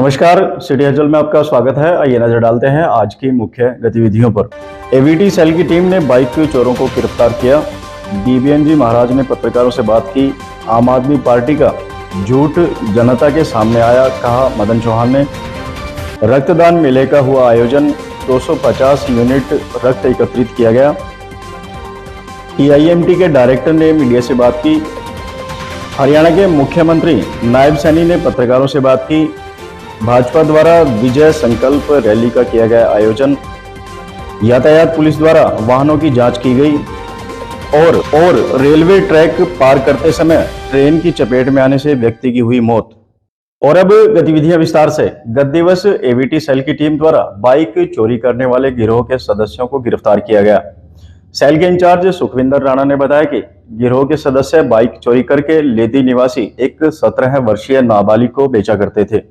नमस्कार, सिटी हलचल में आपका स्वागत है। आइए नजर डालते हैं आज की मुख्य गतिविधियों पर। एवीटी सेल की टीम ने बाइक के चोरों को गिरफ्तार किया। बीबीएनजी महाराज ने पत्रकारों से बात की। आम आदमी पार्टी का झूठ जनता के सामने आया, कहा मदन चौहान ने। रक्तदान मेले का हुआ आयोजन, 250 यूनिट रक्त एकत्रित किया गया। टीआईएमटी के डायरेक्टर ने मीडिया से बात की। हरियाणा के मुख्यमंत्री नायब सैनी ने पत्रकारों से बात की। भाजपा द्वारा विजय संकल्प रैली का किया गया आयोजन। यातायात पुलिस द्वारा वाहनों की जांच की गई और रेलवे ट्रैक पार करते समय ट्रेन की चपेट में आने से व्यक्ति की हुई मौत। और अब गतिविधियां विस्तार से। गत दिवस एवीटी सेल की टीम द्वारा बाइक चोरी करने वाले गिरोह के सदस्यों को गिरफ्तार किया गया। सेल के इंचार्ज सुखविंदर राणा ने बताया कि गिरोह के सदस्य बाइक चोरी करके लेदी निवासी एक 17 वर्षीय नाबालिग को बेचा करते थे।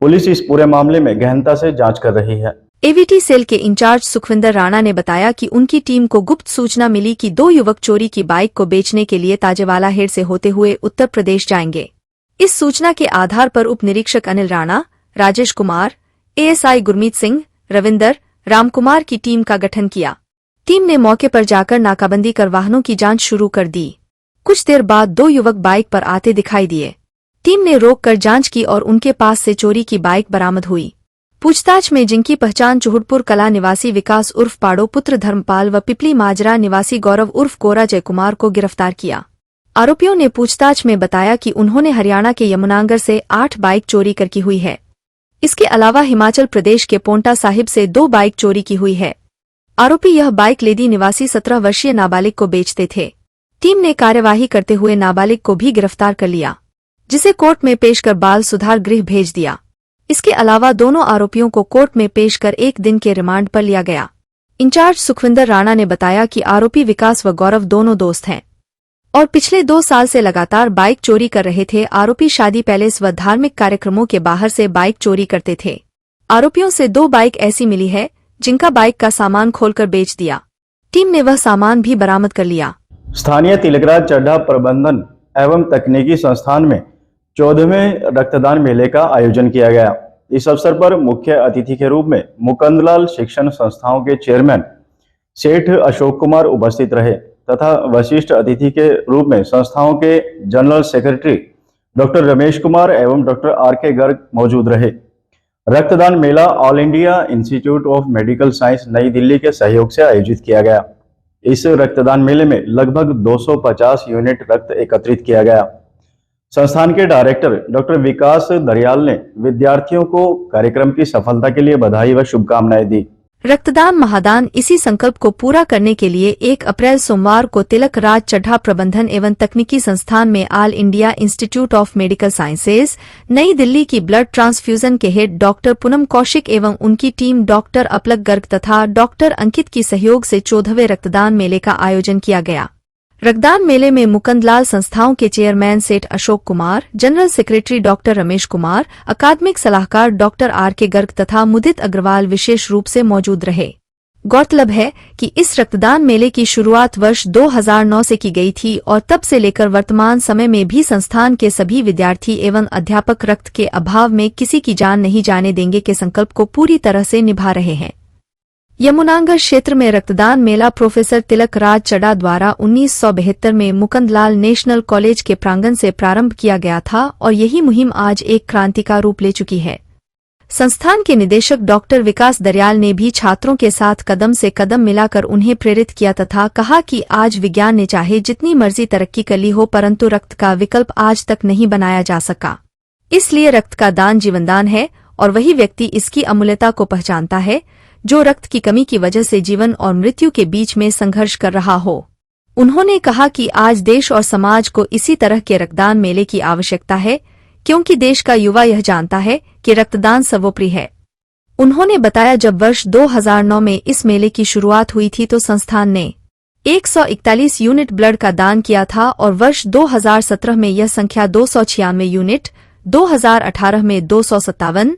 पुलिस इस पूरे मामले में गहनता से जांच कर रही है। एवीटी सेल के इंचार्ज सुखविंदर राणा ने बताया कि उनकी टीम को गुप्त सूचना मिली कि दो युवक चोरी की बाइक को बेचने के लिए ताजेवाला हेड से होते हुए उत्तर प्रदेश जाएंगे। इस सूचना के आधार पर उप निरीक्षक अनिल राणा, राजेश कुमार, एएसआई गुरमीत सिंह, रविंदर, रामकुमार की टीम का गठन किया। टीम ने मौके पर जाकर नाकाबंदी कर वाहनों की जांच शुरू कर दी। कुछ देर बाद दो युवक बाइक पर आते दिखाई दिए। टीम ने रोककर जांच की और उनके पास से चोरी की बाइक बरामद हुई। पूछताछ में जिनकी पहचान चुहुड़पुर कला निवासी विकास उर्फ पाड़ो पुत्र धर्मपाल व पिपली माजरा निवासी गौरव उर्फ कोरा जयकुमार को गिरफ्तार किया। आरोपियों ने पूछताछ में बताया कि उन्होंने हरियाणा के यमुनानगर से 8 बाइक चोरी कर की हुई है। इसके अलावा हिमाचल प्रदेश के पोंटा साहिब से 2 बाइक चोरी की हुई है। आरोपी यह बाइक लेदी निवासी 17 वर्षीय नाबालिग को बेचते थे। टीम ने कार्यवाही करते हुए नाबालिग को भी गिरफ्तार कर लिया, जिसे कोर्ट में पेश कर बाल सुधार गृह भेज दिया। इसके अलावा दोनों आरोपियों को कोर्ट में पेश कर 1 दिन के रिमांड पर लिया गया। इंचार्ज सुखविंदर राणा ने बताया कि आरोपी विकास व गौरव दोनों दोस्त हैं और पिछले 2 साल से लगातार बाइक चोरी कर रहे थे। आरोपी शादी पैलेस व धार्मिक कार्यक्रमों के बाहर से बाइक चोरी करते थे। आरोपियों से 2 बाइक ऐसी मिली है जिनका बाइक का सामान खोलकर बेच दिया। टीम ने वह सामान भी बरामद कर लिया। स्थानीय तिलकराज चड्ढा प्रबंधन एवं तकनीकी संस्थान में 14वें रक्तदान मेले का आयोजन किया गया। इस अवसर पर मुख्य अतिथि के रूप में मुकुंदलाल शिक्षण संस्थाओं के चेयरमैन सेठ अशोक कुमार उपस्थित रहे तथा वशिष्ठ अतिथि के रूप में संस्थाओं के general secretary doctor Ramesh Kumar एवं डॉक्टर आर.के. गर्ग मौजूद रहे। रक्तदान मेला All India Institute of Medical Science Nai Delhi के सहयोग से आयोजित किया गया। इस रक्तदान मेले में लगभग 250 यूनिट रक्त एकत्रित किया गया। संस्थान के डायरेक्टर डॉक्टर विकास दरियाल ने विद्यार्थियों को कार्यक्रम की सफलता के लिए बधाई व शुभकामनाएं दी। रक्तदान महादान इसी संकल्प को पूरा करने के लिए 1 अप्रैल सोमवार को तिलक राज चड्ढा प्रबंधन एवं तकनीकी संस्थान में all India Institute of medical sciences नई दिल्ली की ब्लड ट्रांसफ्यूजन के हेड डॉक्टर पूनम कौशिक एवं उनकी टीम डॉक्टर अपलक गर्ग तथा डॉक्टर अंकित की सहयोग से 14वें रक्तदान मेले का आयोजन किया गया। रक्तदान मेले में मुकुंदलाल संस्थाओं के चेयरमैन सेठ Ashok Kumar, general secretary doctor Ramesh Kumar, अकादमिक सलाहकार डॉक्टर आर.के. गर्ग तथा मुदित अग्रवाल विशेष रूप से मौजूद रहे। गौरतलब है कि इस रक्तदान मेले की शुरुआत वर्ष 2009 से की गई थी और तब से लेकर वर्तमान समय में भी संस्थान के सभी विद्यार्थी एवं अध्यापक रक्त के अभाव में किसी की जान नहीं जाने देंगे के संकल्प को पूरी तरह से निभा रहे हैं। यमुनानगर क्षेत्र में रक्तदान मेला प्रोफेसर तिलक राज चड्ढा द्वारा 1972 में मुकुंदलाल नेशनल कॉलेज के प्रांगण से प्रारंभ किया गया था और यही मुहिम आज एक क्रांति का रूप ले चुकी है। संस्थान के निदेशक डॉक्टर विकास दरियाल ने भी छात्रों के साथ कदम से कदम मिलाकर उन्हें प्रेरित किया तथा कहा कि आज विज्ञान ने चाहे जितनी मर्जी तरक्की कर ली हो, परंतु रक्त का विकल्प आज तक नहीं बनाया जा सका। इसलिए रक्त का दान जीवनदान है और वही व्यक्ति इसकी अमूल्यता को पहचानता है जो रक्त की कमी की वजह से जीवन और मृत्यु के बीच में संघर्ष कर रहा हो। उन्होंने कहा कि आज देश और समाज को इसी तरह के रक्तदान मेले की आवश्यकता है, क्योंकि देश का युवा यह जानता है कि रक्तदान सर्वोपरि है। उन्होंने बताया, जब वर्ष 2009 में इस मेले की शुरुआत हुई थी तो संस्थान ने 141 यूनिट ब्लड का दान किया था और वर्ष 2017 में यह संख्या 296 यूनिट, 2018 में 257,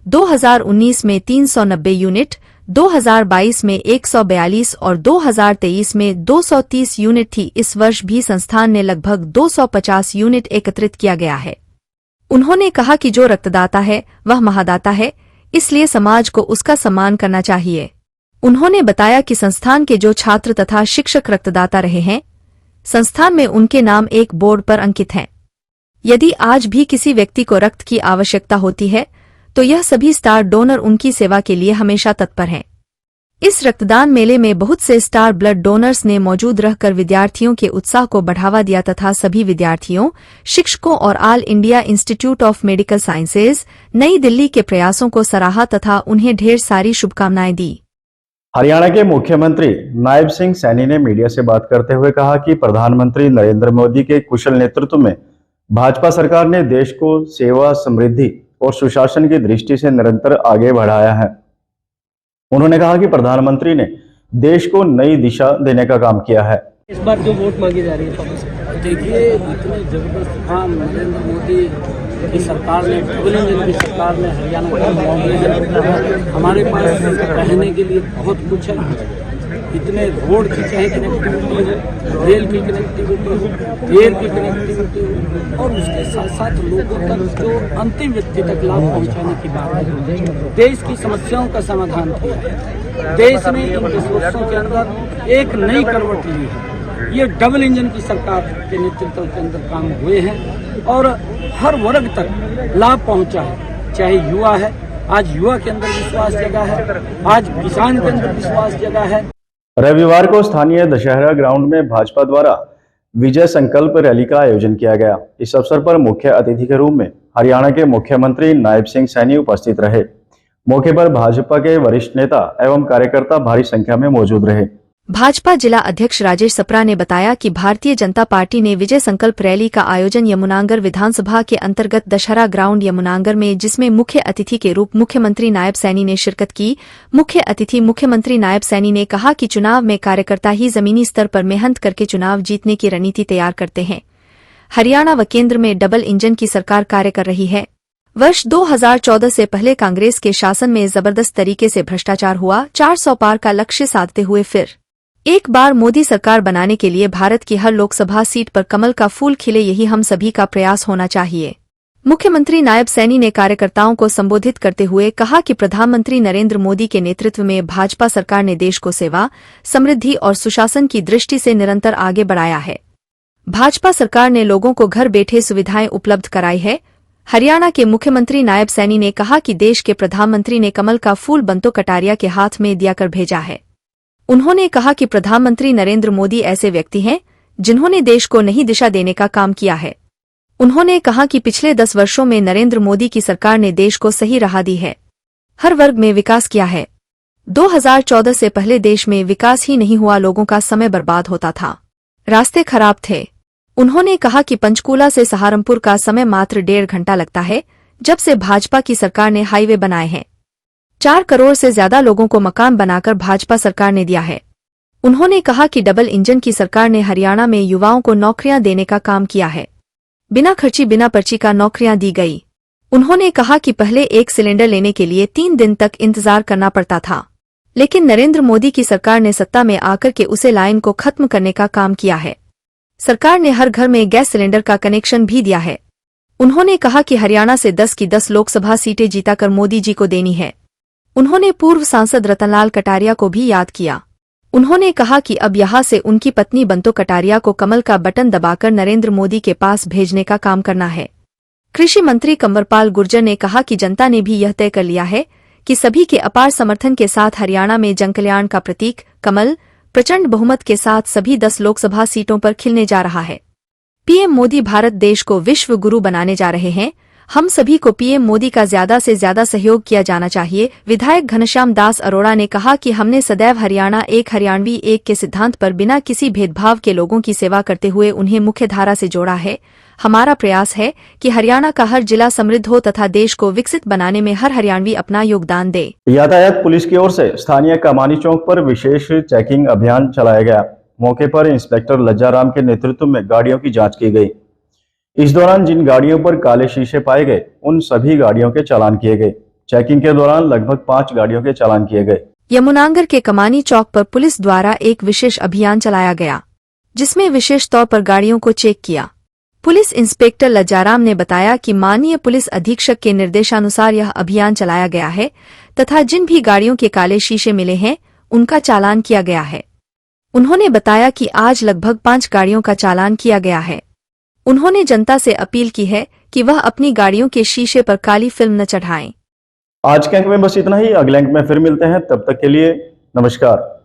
2019 में 390 यूनिट, 2022 में 142 और 2023 में 230 यूनिट थी। इस वर्ष भी संस्थान ने लगभग 250 यूनिट एकत्रित किया गया है। उन्होंने कहा कि जो रक्तदाता है वह महादाता है, इसलिए समाज को उसका सम्मान करना चाहिए। उन्होंने बताया कि संस्थान के जो छात्र तथा शिक्षक रक्तदाता रहे हैं, संस्थान में उनके नाम एक बोर्ड पर अंकित हैं। यदि आज भी किसी व्यक्ति को रक्त की आवश्यकता होती है तो यह सभी स्टार डोनर उनकी सेवा के लिए हमेशा तत्पर हैं। इस रक्तदान मेले में बहुत से स्टार ब्लड डोनर्स ने मौजूद रहकर विद्यार्थियों के उत्साह को बढ़ावा दिया तथा सभी विद्यार्थियों, शिक्षकों और all India Institute of medical sciences नई दिल्ली के प्रयासों को सराहा तथा उन्हें ढेर सारी शुभकामनाएं दी। हरियाणा के मुख्यमंत्री नायब सिंह सैनी ने मीडिया से बात करते हुए कहा कि प्रधानमंत्री नरेंद्र मोदी के कुशल नेतृत्व में भाजपा सरकार ने देश को सेवा, समृद्धि और सुशासन की दृष्टि से निरंतर आगे बढ़ाया है। उन्होंने कहा कि प्रधानमंत्री ने देश को नई दिशा देने का काम किया है। इस बार जो वोट मांगी जा रही है, देखिए इतने जबरदस्त काम नरेंद्र मोदी की सरकार ने, डबल इंजन की सरकार ने हरियाणा का हमारे पास रहने के लिए बहुत कुछ है। इतने रोड की चाहे कनेक्टिविटी हो, रेल की कनेक्टिविटी हो, एयर की कनेक्टिविटी हो, और उसके साथ साथ लोगों तक जो अंतिम व्यक्ति तक लाभ पहुंचाने की बात है। देश की समस्याओं का समाधान किया है। देश ने इन 10 वर्षों के अंदर एक नई करवट ली है। ये डबल इंजन की सरकार के नेतृत्व के अंदर काम हुए हैं और हर वर्ग तक लाभ पहुंचा है। चाहे युवा है, आज युवा के अंदर विश्वास जगा है, आज किसान के अंदर विश्वास जगा है। रविवार को स्थानीय दशहरा ग्राउंड में भाजपा द्वारा विजय संकल्प रैली का आयोजन किया गया। इस अवसर पर मुख्य अतिथि के रूप में हरियाणा के मुख्यमंत्री नायब सिंह सैनी उपस्थित रहे। मौके पर भाजपा के वरिष्ठ नेता एवं कार्यकर्ता भारी संख्या में मौजूद रहे। भाजपा जिला अध्यक्ष राजेश सप्रा ने बताया कि भारतीय जनता पार्टी ने विजय संकल्प रैली का आयोजन यमुनानगर विधानसभा के अंतर्गत दशहरा ग्राउंड यमुनानगर में, जिसमें मुख्य अतिथि के रूप मुख्यमंत्री नायब सैनी ने शिरकत की। मुख्य अतिथि मुख्यमंत्री नायब सैनी ने कहा कि चुनाव में कार्यकर्ता ही जमीनी स्तर पर मेहनत करके चुनाव जीतने की रणनीति तैयार करते हैं। हरियाणा व केंद्र में डबल इंजन की सरकार कार्य कर रही है। वर्ष 2014 से पहले कांग्रेस के शासन में जबरदस्त तरीके से भ्रष्टाचार हुआ। 400 पार का लक्ष्य साधते हुए फिर एक बार मोदी सरकार बनाने के लिए भारत की हर लोकसभा सीट पर कमल का फूल खिले, यही हम सभी का प्रयास होना चाहिए। मुख्यमंत्री नायब सैनी ने कार्यकर्ताओं को संबोधित करते हुए कहा कि प्रधानमंत्री नरेंद्र मोदी के नेतृत्व में भाजपा सरकार ने देश को सेवा, समृद्धि और सुशासन की दृष्टि से निरंतर आगे बढ़ाया है। भाजपा सरकार ने लोगों को घर बैठे सुविधाएं उपलब्ध कराई है। हरियाणा के मुख्यमंत्री नायब सैनी ने कहा कि देश के प्रधानमंत्री ने कमल का फूल बंतो कटारिया के हाथ में दिया कर भेजा है। उन्होंने कहा कि प्रधानमंत्री नरेंद्र मोदी ऐसे व्यक्ति हैं जिन्होंने देश को नई दिशा देने का काम किया है। उन्होंने कहा कि पिछले 10 वर्षों में नरेंद्र मोदी की सरकार ने देश को सही राह दी है, हर वर्ग में विकास किया है। 2014 से पहले देश में विकास ही नहीं हुआ, लोगों का समय बर्बाद होता था, रास्ते खराब थे। उन्होंने कहा कि पंचकूला से सहारनपुर का समय मात्र 1.5 घंटा लगता है। जब से भाजपा की सरकार ने हाईवे बनाए हैं, 4 करोड़ से ज्यादा लोगों को मकान बनाकर भाजपा सरकार ने दिया है। उन्होंने कहा कि डबल इंजन की सरकार ने हरियाणा में युवाओं को नौकरियां देने का काम किया है। बिना खर्ची बिना पर्ची का नौकरियां दी गई। उन्होंने कहा कि पहले एक सिलेंडर लेने के लिए 3 दिन तक इंतजार करना पड़ता था, लेकिन नरेंद्र मोदी की सरकार ने सत्ता में आकर के उसे लाइन को खत्म करने का काम किया है। सरकार ने हर घर में गैस सिलेंडर का कनेक्शन भी दिया है। उन्होंने कहा कि हरियाणा से 10 की 10 लोकसभा सीटें जीताकर मोदी जी को देनी है। उन्होंने पूर्व सांसद रतनलाल कटारिया को भी याद किया। उन्होंने कहा कि अब यहां से उनकी पत्नी बंतो कटारिया को कमल का बटन दबाकर नरेंद्र मोदी के पास भेजने का काम करना है। कृषि मंत्री कंवरपाल गुर्जर ने कहा कि जनता ने भी यह तय कर लिया है कि सभी के अपार समर्थन के साथ हरियाणा में जनकल्याण का प्रतीक कमल प्रचंड बहुमत के साथ सभी 10 लोकसभा सीटों पर खिलने जा रहा है। पीएम मोदी भारत देश को विश्व गुरु बनाने जा रहे हैं। हम सभी को पीएम मोदी का ज्यादा से ज्यादा सहयोग किया जाना चाहिए। विधायक घनश्याम दास अरोड़ा ने कहा कि हमने सदैव हरियाणा एक हरियाणवी एक के सिद्धांत पर बिना किसी भेदभाव के लोगों की सेवा करते हुए उन्हें मुख्य धारा से जोड़ा है। हमारा प्रयास है कि हरियाणा का हर जिला समृद्ध हो तथा देश को विकसित बनाने में हर हरियाणवी अपना योगदान दे। यातायात पुलिस की ओर से स्थानीय कमानी चौक पर विशेष चेकिंग अभियान चलाया गया। मौके पर इंस्पेक्टर लज्जाराम के नेतृत्व में गाड़ियों की जांच की गई। इस दौरान जिन गाड़ियों पर काले शीशे पाए गए उन सभी गाड़ियों के चालान किए गए। चेकिंग के दौरान लगभग 5 गाड़ियों के चालान किए गए। यमुनानगर के कमानी चौक पर पुलिस द्वारा एक विशेष अभियान चलाया गया, जिसमें विशेष तौर पर गाड़ियों को चेक किया। पुलिस इंस्पेक्टर लज्जाराम ने बताया कि माननीय पुलिस अधीक्षक के निर्देशानुसार यह अभियान चलाया गया है तथा जिन भी गाड़ियों के काले शीशे मिले हैं उनका चालान किया गया है। उन्होंने बताया कि आज लगभग 5 गाड़ियों का चालान किया गया है। उन्होंने जनता से अपील की है कि वह अपनी गाड़ियों के शीशे पर काली फिल्म न चढ़ाएं। आज के अंक में बस इतना ही। अगले अंक में फिर मिलते हैं, तब तक के लिए नमस्कार।